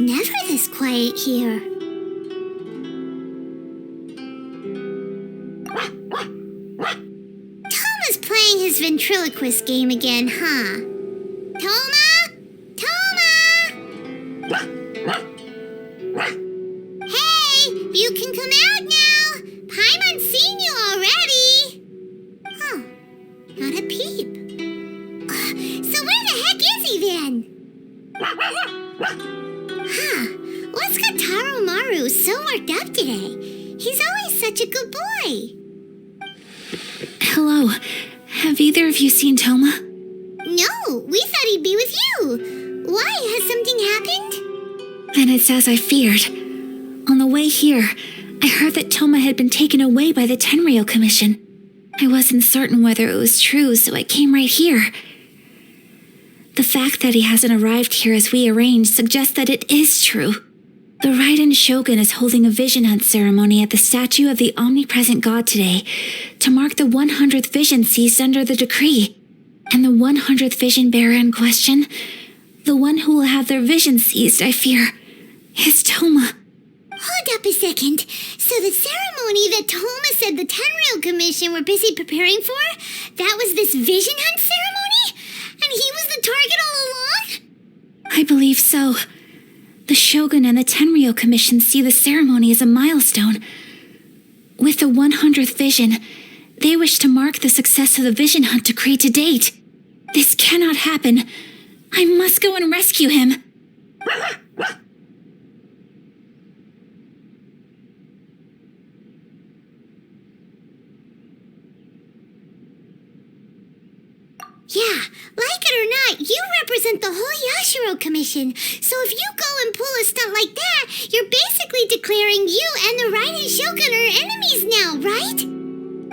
never this quiet here. Toma's playing his ventriloquist game again, huh? Toma? Toma! Hey, you can come out now. Paimon's seen you already. Huh, not a peep. So where the heck is he then? Huh, what's got Taro Maru so worked up today? He's always such a good boy. Hello. Have either of you seen Toma? No, we thought he'd be with you. Why? Has something happened? Then it's as I feared. On the way here, I heard that Toma had been taken away by the Tenryou Commission. I wasn't certain whether it was true, so I came right here. The fact that he hasn't arrived here as we arranged suggests that it is true. The Raiden Shogun is holding a vision hunt ceremony at the statue of the omnipresent god today to mark the 100th vision seized under the decree. And the 100th vision bearer in question, the one who will have their vision seized, I fear, is Toma. Hold up a second. So the ceremony that Toma said the Tenryou Commission were busy preparing for, that was this vision hunt ceremony? And he was the target all along? I believe so. The Shogun and the Tenryou Commission see the ceremony as a milestone. With the 100th vision, they wish to mark the success of the vision hunt decree to date. This cannot happen. I must go and rescue him. Yeah, like it or not, you represent the whole Yashiro Commission. So if you go and pull a stunt like that, you're basically declaring you and the Raiden Shogun are enemies now, right?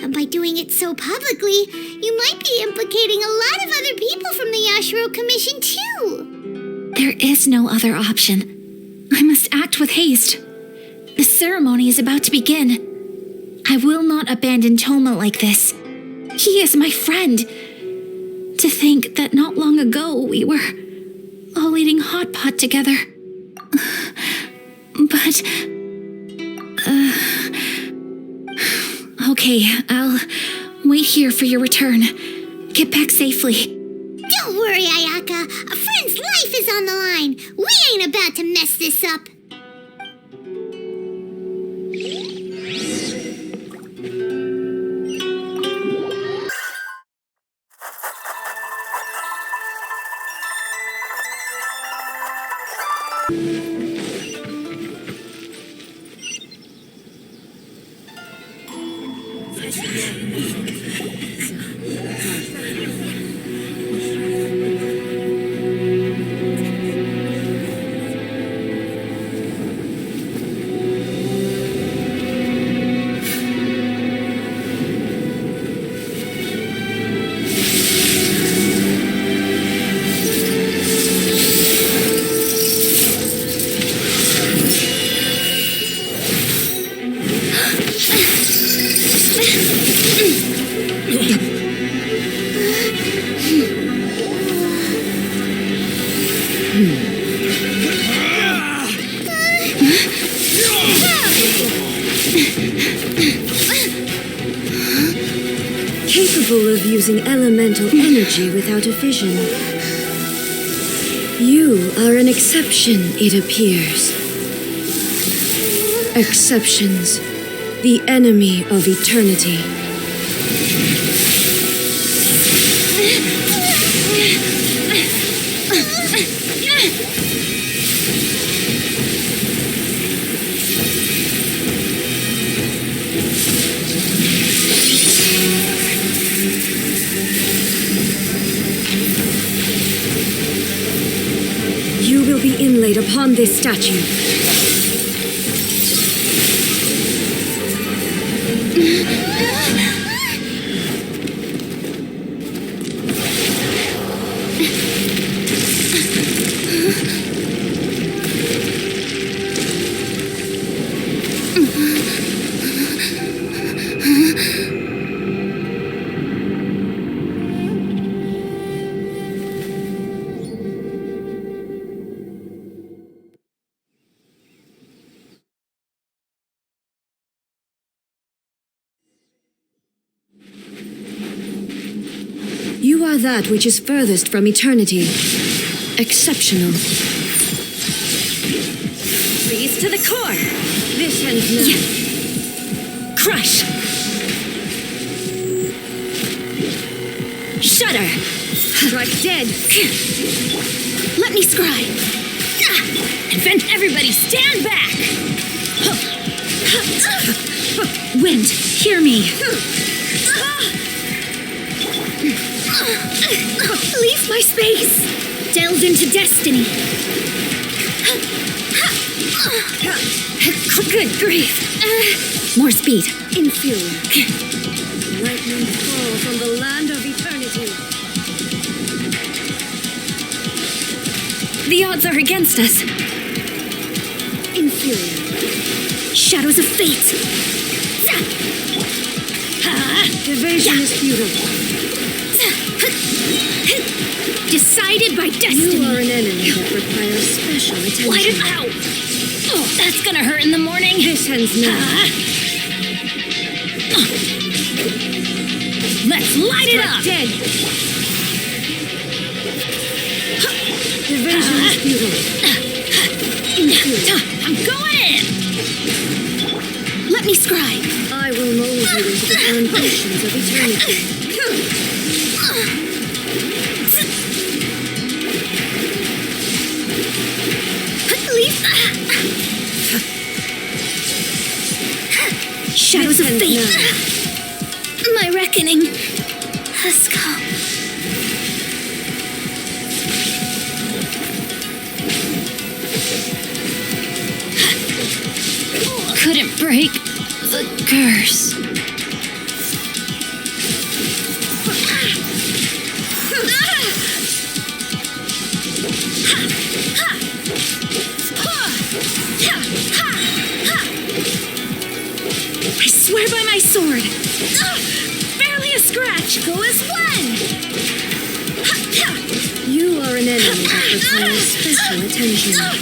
And by doing it so publicly, you might be implicating a lot of other people from the Yashiro Commission too. There is no other option. I must act with haste. The ceremony is about to begin. I will not abandon Toma like this. He is my friend. To think that not long ago we were all eating hot pot together. But... Okay, I'll wait here for your return. Get back safely. Don't worry, Ayaka. A friend's life is on the line. We ain't about to mess this up. Capable of using elemental energy without a vision. You are an exception, it appears. Exceptions, the enemy of eternity. You will be inlaid upon this statue. that which is furthest from eternity. Exceptional. Freeze to the core! This ends now. Yeah. Crush! Shudder! Strike dead! Let me scry! Invent everybody stand back! Wind, hear me! Leave my space! Delve into destiny! Good grief! More speed! Inferior. Lightning fall from the land of eternity. The odds are against us. Inferior. Shadows of fate! Evasion is futile. Decided by destiny! You are an enemy that requires special attention. Light it out! Oh, that's gonna hurt in the morning! This ends now. Let's light it up! Dead. Evasion is futile. Inferior. I'm going in! Let me scry! I will mold you into the foundations of eternity. Shadows of This fate! ends My reckoning has come. Couldn't break the curse. I swear by my sword. Barely a scratch. Go as one. You are an enemy that requires special attention. Wake up!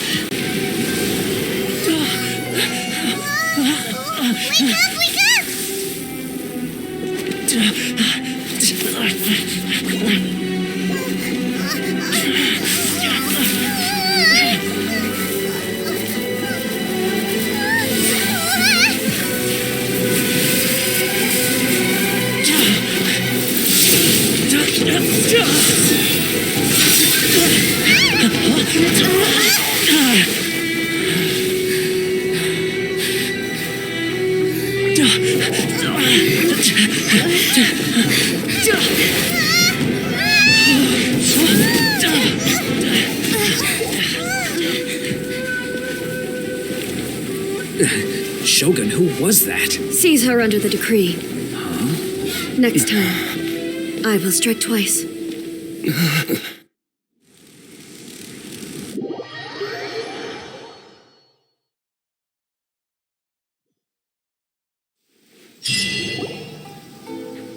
Shogun, who was that? Seize her under the decree. Next time, I will strike twice.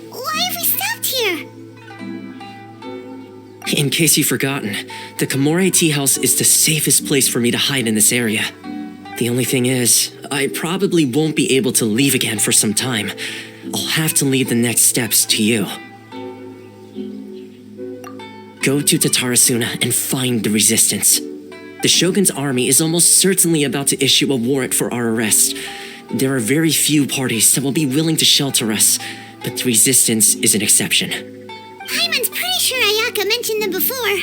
Why have we stopped here? In case you've forgotten, the Komore Tea House is the safest place for me to hide in this area. The only thing is, I probably won't be able to leave again for some time. I'll have to leave the next steps to you. Go to Tatarasuna and find the resistance. The Shogun's army is almost certainly about to issue a warrant for our arrest. There are very few parties that will be willing to shelter us, but the resistance is an exception. Paimon's pretty sure Ayaka mentioned them before.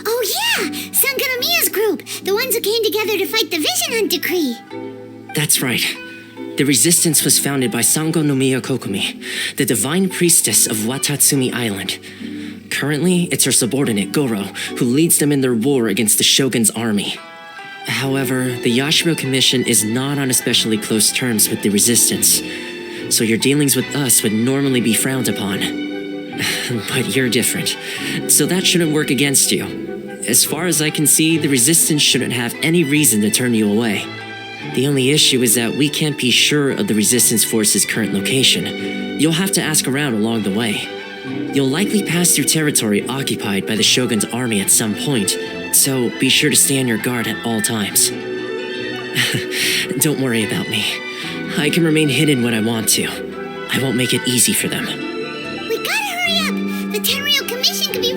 Oh yeah, Sangonomiya's group, the ones who came together to fight the Vision Hunt Decree. That's right. The resistance was founded by Sangonomiya Kokumi, the divine priestess of Watatsumi Island. Currently, it's her subordinate, Goro, who leads them in their war against the Shogun's army. However, the Yashiro Commission is not on especially close terms with the resistance, so your dealings with us would normally be frowned upon. But you're different, so that shouldn't work against you. As far as I can see, the resistance shouldn't have any reason to turn you away. The only issue is that we can't be sure of the resistance force's current location. You'll have to ask around along the way. You'll likely pass through territory occupied by the Shogun's army at some point, so be sure to stay on your guard at all times. Don't worry about me. I can remain hidden when I want to. I won't make it easy for them. We gotta hurry up. The Tenryou Commission could be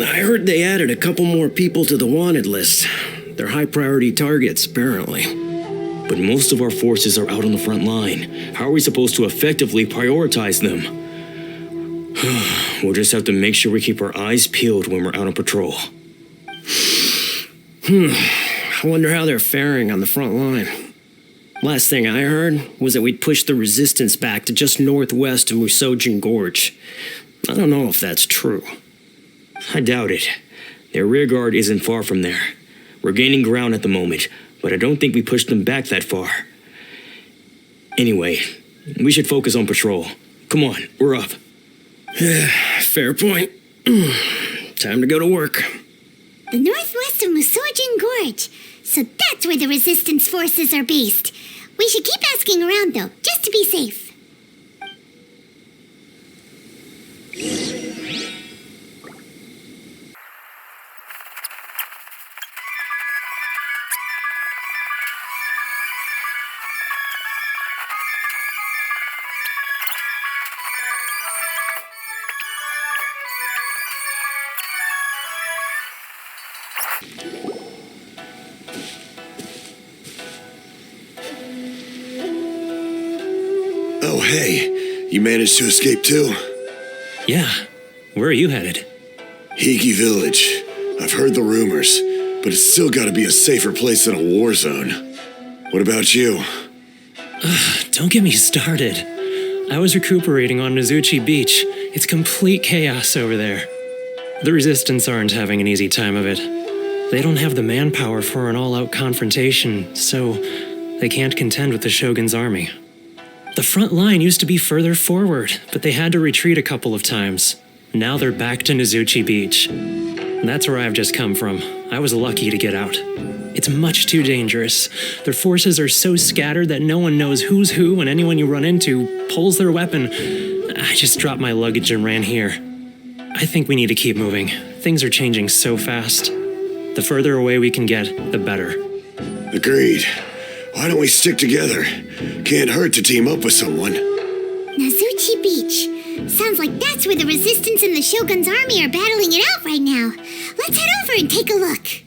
I heard they added a couple more people to the wanted list. They're high priority targets, apparently. But most of our forces are out on the front line. How are we supposed to effectively prioritize them? We'll just have to make sure we keep our eyes peeled when we're out on patrol. I wonder how they're faring on the front line. Last thing I heard was that we'd pushed the resistance back to just northwest of Musojin Gorge. I don't know if that's true. I doubt it. Their rearguard isn't far from there. We're gaining ground at the moment, but I don't think we pushed them back that far. Anyway, we should focus on patrol. Come on, we're up. Fair point. Time to go to work. The northwest of Musojin Gorge. So that's where the resistance forces are based. We should keep asking around, though, just to be safe. Oh, hey. You managed to escape too? Yeah. Where are you headed? Higi Village. I've heard the rumors, but it's still gotta be a safer place than a war zone. What about you? Don't get me started. I was recuperating on Nozuchi Beach. It's complete chaos over there. The Resistance aren't having an easy time of it. They don't have the manpower for an all-out confrontation, so they can't contend with the Shogun's army. The front line used to be further forward, but they had to retreat a couple of times. Now they're back to Nozuchi Beach. That's where I've just come from. I was lucky to get out. It's much too dangerous. Their forces are so scattered that no one knows who's who, and anyone you run into pulls their weapon. I just dropped my luggage and ran here. I think we need to keep moving. Things are changing so fast. The further away we can get, the better. Agreed. Why don't we stick together? Can't hurt to team up with someone. Nozuchi Beach. Sounds like that's where the Resistance and the Shogun's army are battling it out right now. Let's head over and take a look.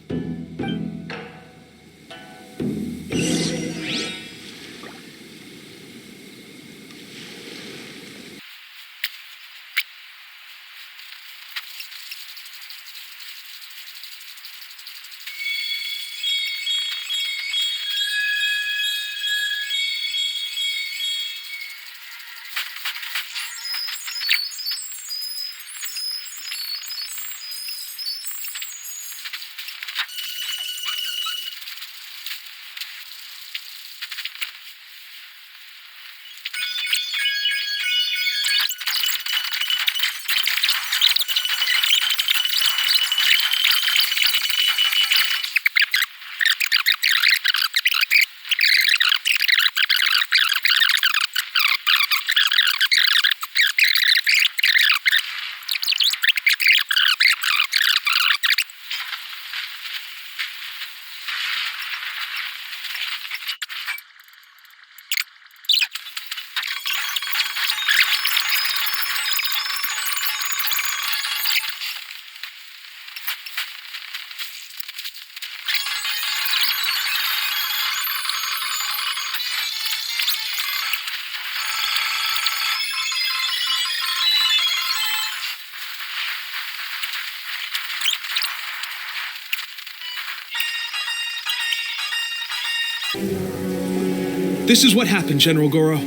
This is what happened, General Goro.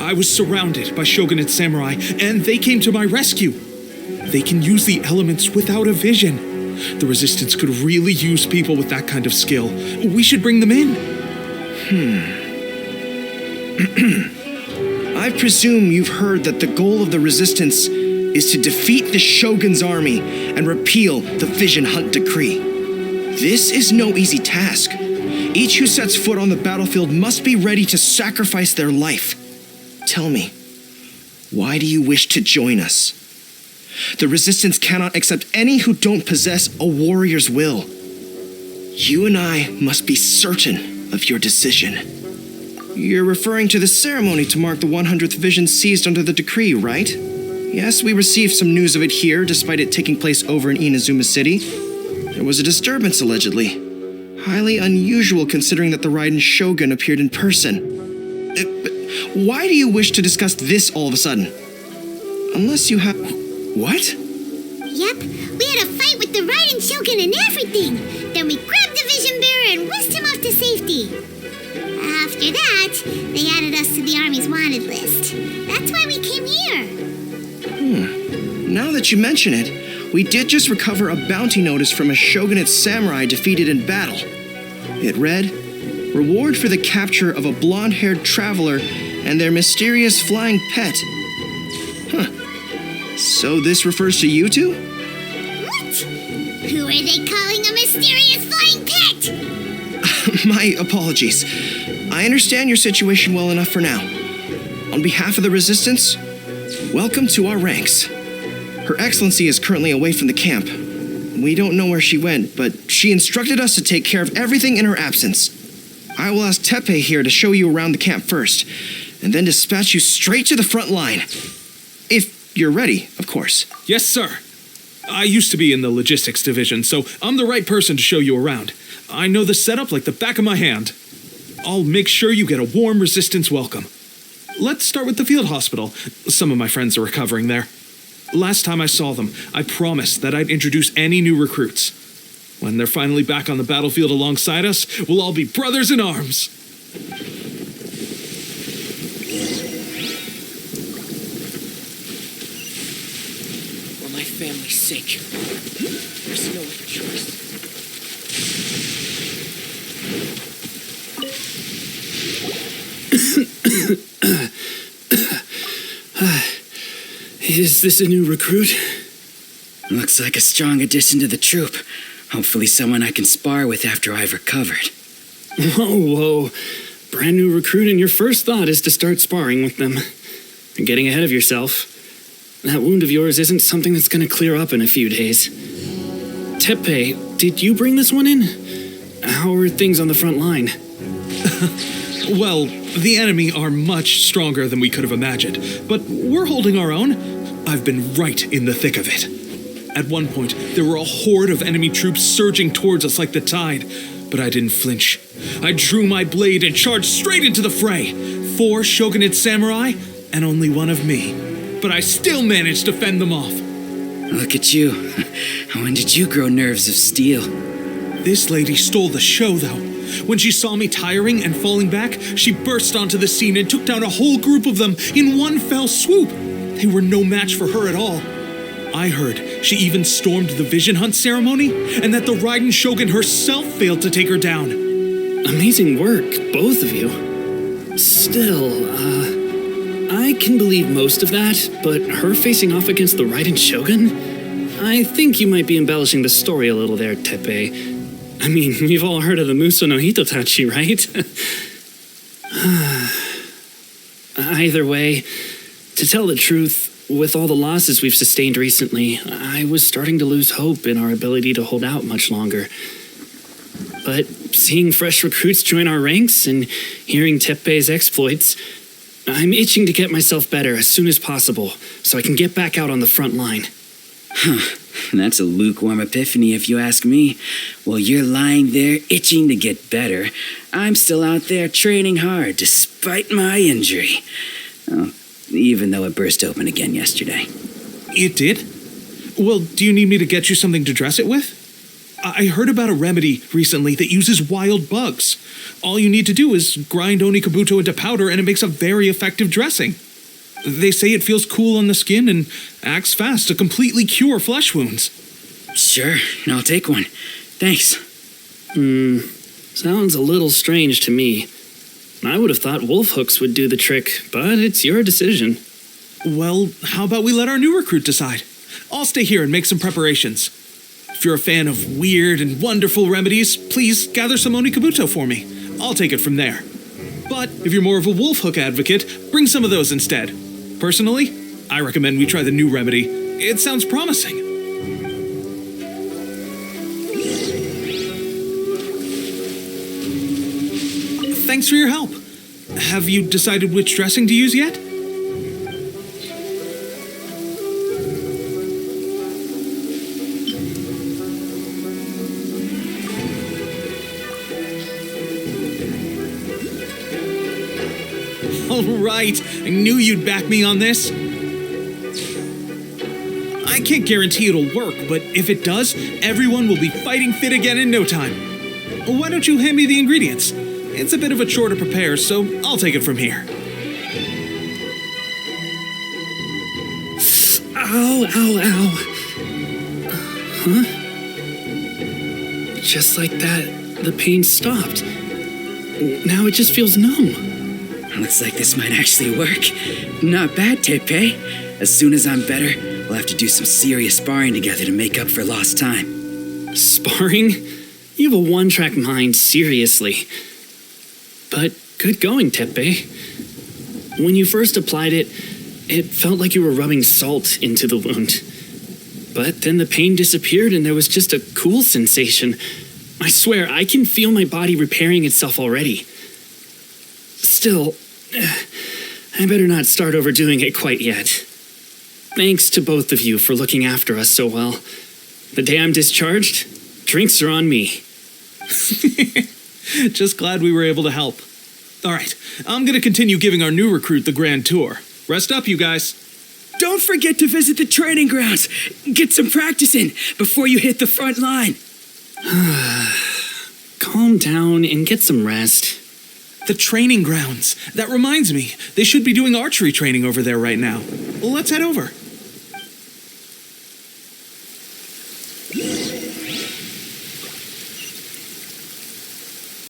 I was surrounded by shogunate samurai, and they came to my rescue. They can use the elements without a vision. The Resistance could really use people with that kind of skill. We should bring them in. I presume you've heard that the goal of the Resistance is to defeat the Shogun's army and repeal the Vision Hunt Decree. This is no easy task. Each who sets foot on the battlefield must be ready to sacrifice their life. Tell me, Why do you wish to join us? The Resistance cannot accept any who don't possess a warrior's will. You and I must be certain of your decision. You're referring to the ceremony to mark the 100th vision seized under the decree, right? Yes, we received some news of it here, despite it taking place over in Inazuma City. There was a disturbance, allegedly. Highly unusual considering that the Raiden Shogun appeared in person. Why do you wish to discuss this all of a sudden? Unless you have... What? Yep, we had a fight with the Raiden Shogun and everything. Then we grabbed the Vision Bearer and whisked him off to safety. After that, they added us to the Army's wanted list. That's why we came here. Now that you mention it, we did just recover a bounty notice from a shogunate samurai defeated in battle. It read, "Reward for the capture of a blonde-haired traveler and their mysterious flying pet." So this refers to you two? What? Who are they calling a mysterious flying pet? My apologies. I understand your situation well enough for now. On behalf of the Resistance, welcome to our ranks. Her Excellency is currently away from the camp. We don't know where she went, but she instructed us to take care of everything in her absence. I will ask Teppei here to show you around the camp first, and then dispatch you straight to the front line. If you're ready, of course. Yes, sir. I used to be in the logistics division, so I'm the right person to show you around. I know the setup like the back of my hand. I'll make sure you get a warm Resistance welcome. Let's start with the field hospital. Some of my friends are recovering there. Last time I saw them, I promised that I'd introduce any new recruits. When they're finally back on the battlefield alongside us, we'll all be brothers in arms. For my family's sake, there's no other choice. Is this a new recruit? Looks like a strong addition to the troop. Hopefully someone I can spar with after I've recovered. Whoa. Brand new recruit and your first thought is to start sparring with them. You're getting ahead of yourself. That wound of yours isn't something that's going to clear up in a few days. Teppei, did you bring this one in? How are things on the front line? Well, the enemy are much stronger than we could have imagined, but we're holding our own. I've been right in the thick of it. At one point, there were a horde of enemy troops surging towards us like the tide, but I didn't flinch. I drew my blade and charged straight into the fray. 4 shogunate samurai, and only one of me. But I still managed to fend them off. Look at you. When did you grow nerves of steel? This lady stole the show, though. When she saw me tiring and falling back, she burst onto the scene and took down a whole group of them in one fell swoop. They were no match for her at all. I heard she even stormed the Vision Hunt ceremony, and that the Raiden Shogun herself failed to take her down. Amazing work, both of you. Still, I can believe most of that, but her facing off against the Raiden Shogun? I think you might be embellishing the story a little there, Teppei. I mean, we've all heard of the Muso no Hitotachi, right? Either way, to tell the truth, with all the losses we've sustained recently, I was starting to lose hope in our ability to hold out much longer. But seeing fresh recruits join our ranks and hearing Teppei's exploits, I'm itching to get myself better as soon as possible so I can get back out on the front line. That's a lukewarm epiphany if you ask me. While you're lying there itching to get better, I'm still out there training hard despite my injury. Oh, even though it burst open again yesterday. It did? Well, do you need me to get you something to dress it with? I heard about a remedy recently that uses wild bugs. All you need to do is grind Onikabuto into powder and it makes a very effective dressing. They say it feels cool on the skin and acts fast to completely cure flesh wounds. Sure, I'll take one. Thanks. Sounds a little strange to me. I would have thought wolf hooks would do the trick, but it's your decision. Well, how about we let our new recruit decide? I'll stay here and make some preparations. If you're a fan of weird and wonderful remedies, please gather some Onikabuto for me. I'll take it from there. But if you're more of a wolf hook advocate, bring some of those instead. Personally, I recommend we try the new remedy. It sounds promising. Thanks for your help. Have you decided which dressing to use yet? All right, I knew you'd back me on this. I can't guarantee it'll work, but if it does, everyone will be fighting fit again in no time. Why don't you hand me the ingredients? It's a bit of a chore to prepare, so I'll take it from here. Ow, ow, ow. Huh? Just like that, the pain stopped. Now it just feels numb. Looks like this might actually work. Not bad, Tepe. As soon as I'm better, we'll have to do some serious sparring together to make up for lost time. Sparring? You have a one-track mind, seriously. But good going, Tepe. When you first applied it, it felt like you were rubbing salt into the wound. But then the pain disappeared and there was just a cool sensation. I swear, I can feel my body repairing itself already. Still, I better not start overdoing it quite yet. Thanks to both of you for looking after us so well. The day I'm discharged, drinks are on me. Just glad we were able to help. All right, I'm going to continue giving our new recruit the grand tour. Rest up, you guys. Don't forget to visit the training grounds. Get some practice in before you hit the front line. Calm down and get some rest. The training grounds. That reminds me, they should be doing archery training over there right now. Let's head over.